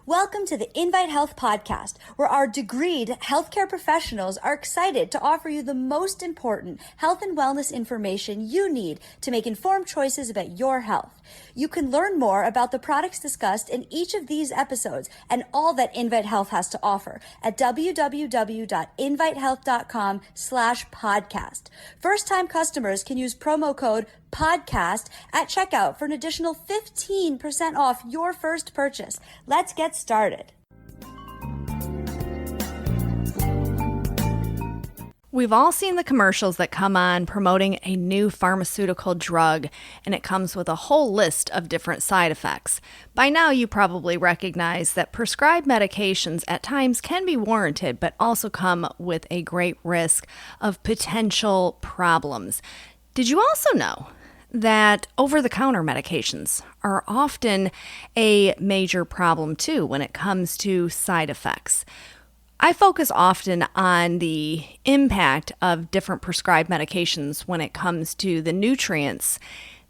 Welcome to the Invite Health podcast, where our degreed healthcare professionals are excited to offer you the most important health and wellness information you need to make informed choices about your health. You can learn more about the products discussed in each of these episodes and all that Invite Health has to offer at www.invitehealth.com/podcast. First-time customers can use promo code podcast at checkout for an additional 15% off your first purchase. Let's get started. We've all seen the commercials that come on promoting a new pharmaceutical drug, and it comes with a whole list of different side effects. By now, you probably recognize that prescribed medications at times can be warranted, but also come with a great risk of potential problems. Did you also know that over-the-counter medications are often a major problem too when it comes to side effects? I focus often on the impact of different prescribed medications when it comes to the nutrients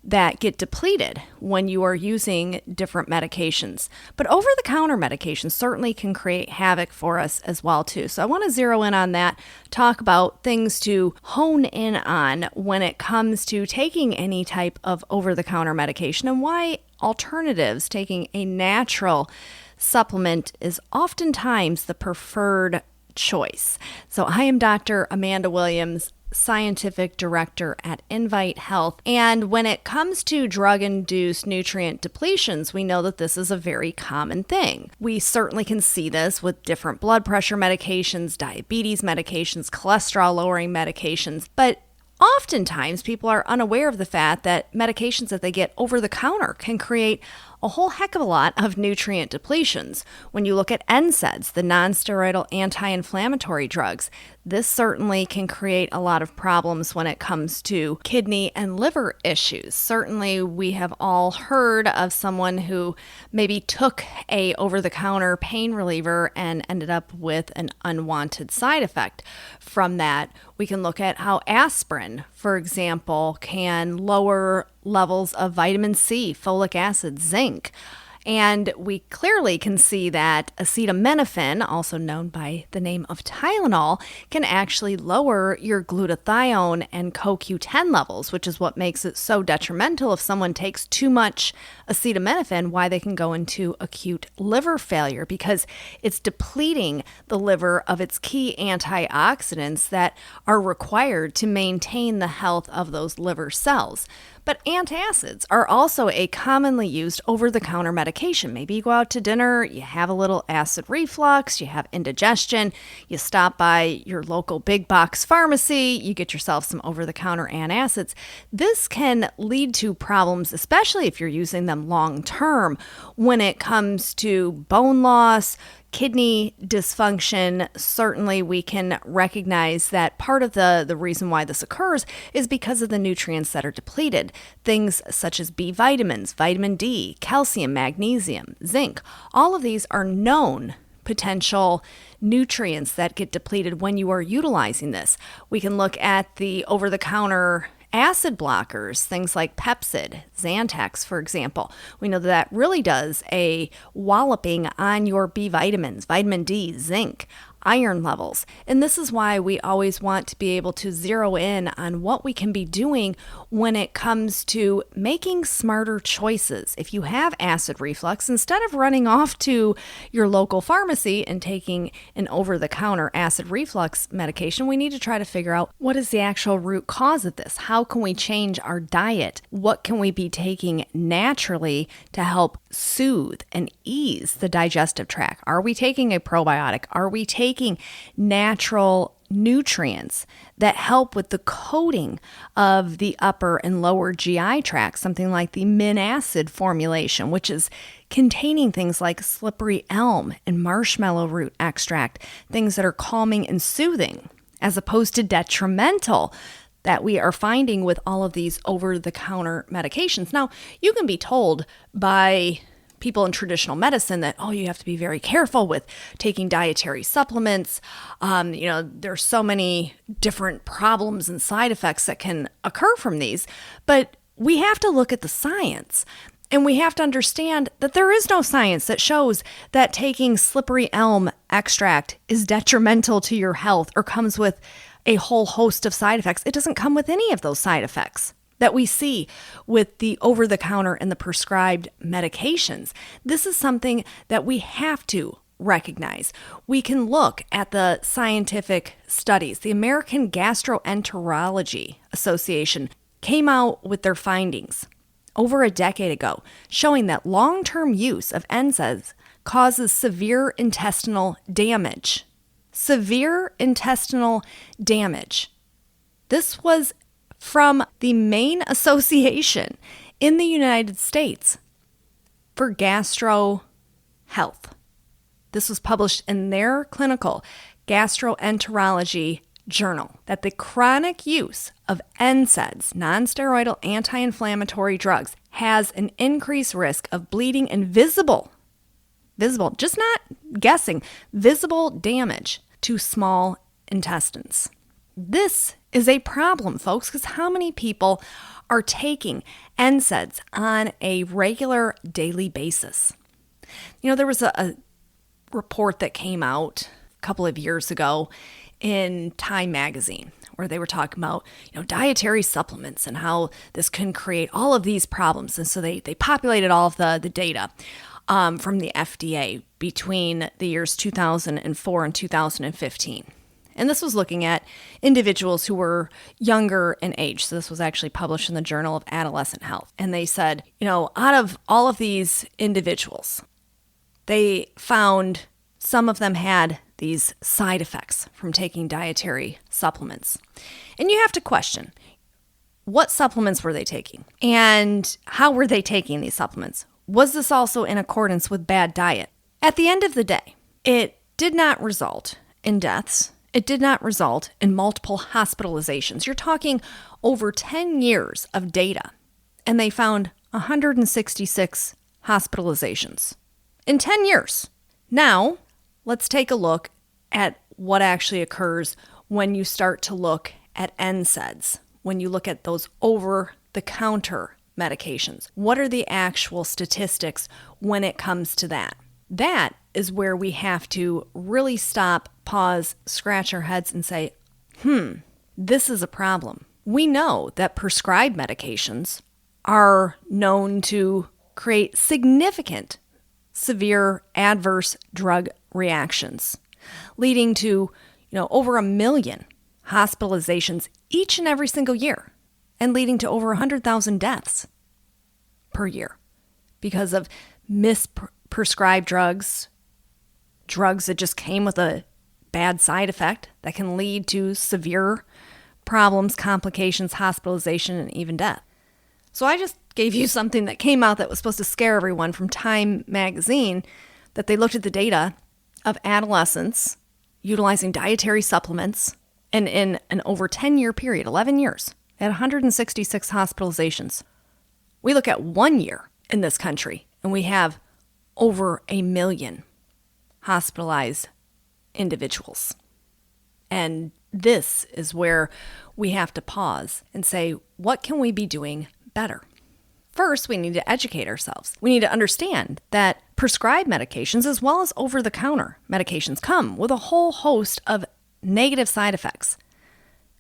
that get depleted when you are using different medications. But over-the-counter medications certainly can create havoc for us as well too. So I want to zero in on that, talk about things to hone in on when it comes to taking any type of over-the-counter medication and why alternatives, taking a natural supplement, is oftentimes the preferred choice. So I am Dr. Amanda Williams, Scientific Director at Invite Health. And when it comes to drug-induced nutrient depletions, we know that this is a very common thing. We certainly can see this with different blood pressure medications, diabetes medications, cholesterol-lowering medications, but oftentimes people are unaware of the fact that medications that they get over the counter can create a whole heck of a lot of nutrient depletions. When you look at NSAIDs, the non-steroidal anti-inflammatory drugs, this certainly can create a lot of problems when it comes to kidney and liver issues. Certainly, we have all heard of someone who maybe took a over-the-counter pain reliever and ended up with an unwanted side effect from that. We can look at how aspirin, for example, can lower levels of vitamin C, folic acid, zinc. And we clearly can see that acetaminophen, also known by the name of Tylenol, can actually lower your glutathione and CoQ10 levels, which is what makes it so detrimental if someone takes too much acetaminophen, why they can go into acute liver failure, because it's depleting the liver of its key antioxidants that are required to maintain the health of those liver cells. But antacids are also a commonly used over-the-counter medication. Maybe you go out to dinner, you have a little acid reflux, you have indigestion, you stop by your local big box pharmacy, you get yourself some over-the-counter antacids. This can lead to problems, especially if you're using them long-term, when it comes to bone loss, kidney dysfunction. Certainly we can recognize that part of the reason why this occurs is because of the nutrients that are depleted. Things such as B vitamins, vitamin D, calcium, magnesium, zinc, all of these are known potential nutrients that get depleted when you are utilizing this. We can look at the over-the-counter acid blockers, things like Pepcid, Zantac, for example. We know that really does a walloping on your B vitamins, vitamin D, zinc, iron levels. And this is why we always want to be able to zero in on what we can be doing when it comes to making smarter choices. If you have acid reflux, instead of running off to your local pharmacy and taking an over-the-counter acid reflux medication, we need to try to figure out what is the actual root cause of this. How can we change our diet? What can we be taking naturally to help soothe and ease the digestive tract? Are we taking a probiotic? Are we taking natural nutrients that help with the coating of the upper and lower GI tract, something like the min acid formulation, which is containing things like slippery elm and marshmallow root extract, things that are calming and soothing, as opposed to detrimental that we are finding with all of these over-the-counter medications. Now, you can be told by people in traditional medicine that, oh, you have to be very careful with taking dietary supplements. There's so many different problems and side effects that can occur from these, but we have to look at the science. And we have to understand that there is no science that shows that taking slippery elm extract is detrimental to your health or comes with a whole host of side effects. It doesn't come with any of those side effects that we see with the over-the-counter and the prescribed medications. This is something that we have to recognize. We can look at the scientific studies. The American Gastroenterology Association came out with their findings over a decade ago, showing that long-term use of NSAIDs causes severe intestinal damage. Severe intestinal damage. This was from the main association in the United States for gastro health. This was published in their clinical gastroenterology journal, that the chronic use of NSAIDs, non-steroidal anti-inflammatory drugs, has an increased risk of bleeding and visible, just not guessing, visible damage to small intestines. This is a problem, folks, because how many people are taking NSAIDs on a regular daily basis? You know, there was a report that came out a couple of years ago in Time magazine where they were talking about, dietary supplements and how this can create all of these problems. And so they populated all of the data from the FDA between the years 2004 and 2015. And this was looking at individuals who were younger in age. So this was actually published in the Journal of Adolescent Health. And they said, out of all of these individuals, they found some of them had these side effects from taking dietary supplements. And you have to question, what supplements were they taking? And how were they taking these supplements? Was this also in accordance with bad diet? At the end of the day, it did not result in deaths. It did not result in multiple hospitalizations. You're talking over 10 years of data, and they found 166 hospitalizations in 10 years. Now, let's take a look at what actually occurs when you start to look at NSAIDs, when you look at those over-the-counter medications. What are the actual statistics when it comes to that? That is where we have to really stop, pause, scratch our heads and say, this is a problem. We know that prescribed medications are known to create significant severe adverse drug reactions, leading to, over 1 million hospitalizations each and every single year, and leading to over 100,000 deaths per year because of misprescribed drugs that just came with a bad side effect that can lead to severe problems, complications, hospitalization, and even death. So I just gave you something that came out that was supposed to scare everyone from Time magazine, that they looked at the data of adolescents utilizing dietary supplements, and in an over 10-year period, 11 years, at 166 hospitalizations. We look at 1 year in this country, and we have over 1 million hospitalized individuals. And this is where we have to pause and say, what can we be doing better? First, we need to educate ourselves. We need to understand that prescribed medications as well as over-the-counter medications come with a whole host of negative side effects.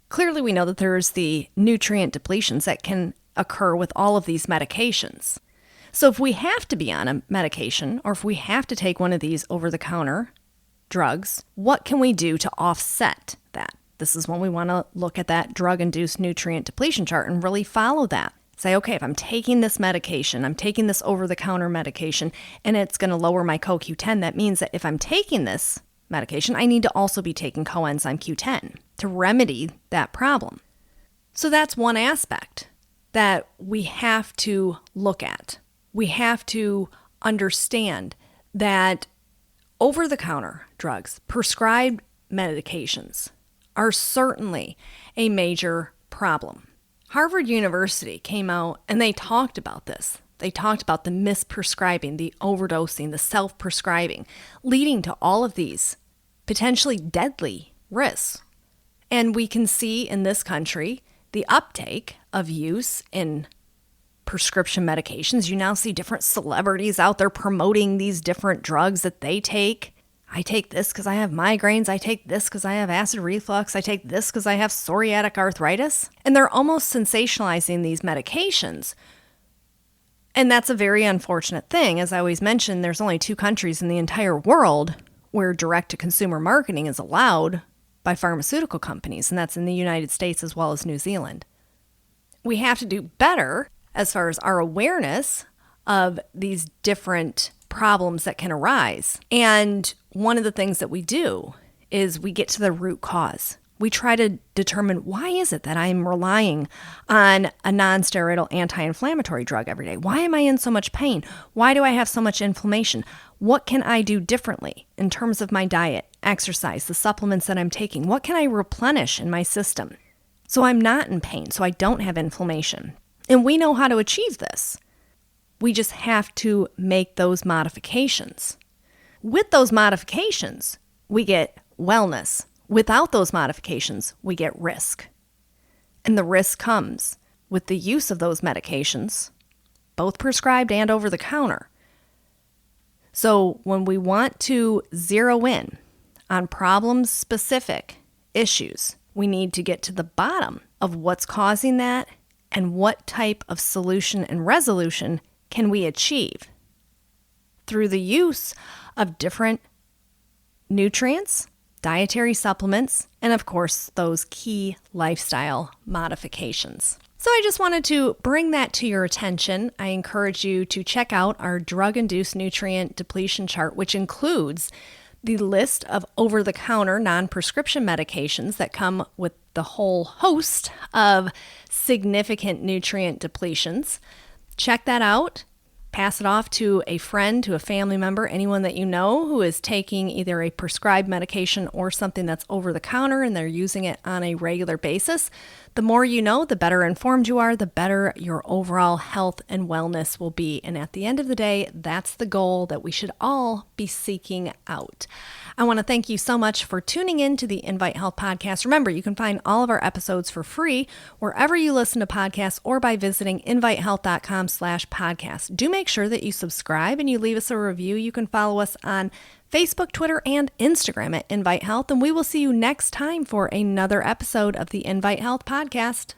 Clearly, we know that there's the nutrient depletions that can occur with all of these medications. So if we have to be on a medication, or if we have to take one of these over-the-counter drugs, what can we do to offset that? This is when we want to look at that drug-induced nutrient depletion chart and really follow that. Say, okay, if I'm taking this medication, I'm taking this over-the-counter medication, and it's going to lower my CoQ10, that means that if I'm taking this medication, I need to also be taking coenzyme Q10 to remedy that problem. So that's one aspect that we have to look at. We have to understand that over-the-counter drugs, prescribed medications, are certainly a major problem. Harvard University came out and they talked about this. They talked about the misprescribing, the overdosing, the self-prescribing, leading to all of these potentially deadly risks. And we can see in this country the uptake of use in prescription medications. You now see different celebrities out there promoting these different drugs that they take. I take this because I have migraines. I take this because I have acid reflux. I take this because I have psoriatic arthritis. And they're almost sensationalizing these medications. And that's a very unfortunate thing. As I always mention, there's only 2 countries in the entire world where direct-to-consumer marketing is allowed by pharmaceutical companies, and that's in the United States as well as New Zealand. We have to do better as far as our awareness of these different problems that can arise. And one of the things that we do is we get to the root cause. We try to determine, why is it that I'm relying on a non-steroidal anti-inflammatory drug every day? Why am I in so much pain? Why do I have so much inflammation? What can I do differently in terms of my diet, exercise, the supplements that I'm taking? What can I replenish in my system so I'm not in pain, so I don't have inflammation? And we know how to achieve this. We just have to make those modifications. With those modifications, we get wellness. Without those modifications, we get risk. And the risk comes with the use of those medications, both prescribed and over the counter. So when we want to zero in on problem-specific issues, we need to get to the bottom of what's causing that and what type of solution and resolution can we achieve through the use of different nutrients, dietary supplements, and of course, those key lifestyle modifications. So I just wanted to bring that to your attention. I encourage you to check out our drug-induced nutrient depletion chart, which includes the list of over-the-counter non-prescription medications that come with the whole host of significant nutrient depletions. Check that out. Pass it off to a friend, to a family member, anyone that you know who is taking either a prescribed medication or something that's over the counter and they're using it on a regular basis. The more you know, the better informed you are, the better your overall health and wellness will be. And at the end of the day, that's the goal that we should all be seeking out. I want to thank you so much for tuning in to the Invite Health Podcast. Remember, you can find all of our episodes for free wherever you listen to podcasts or by visiting invitehealth.com/podcast. Do make sure that you subscribe and you leave us a review. You can follow us on Facebook, Twitter, and Instagram at Invite Health, and we will see you next time for another episode of the Invite Health Podcast.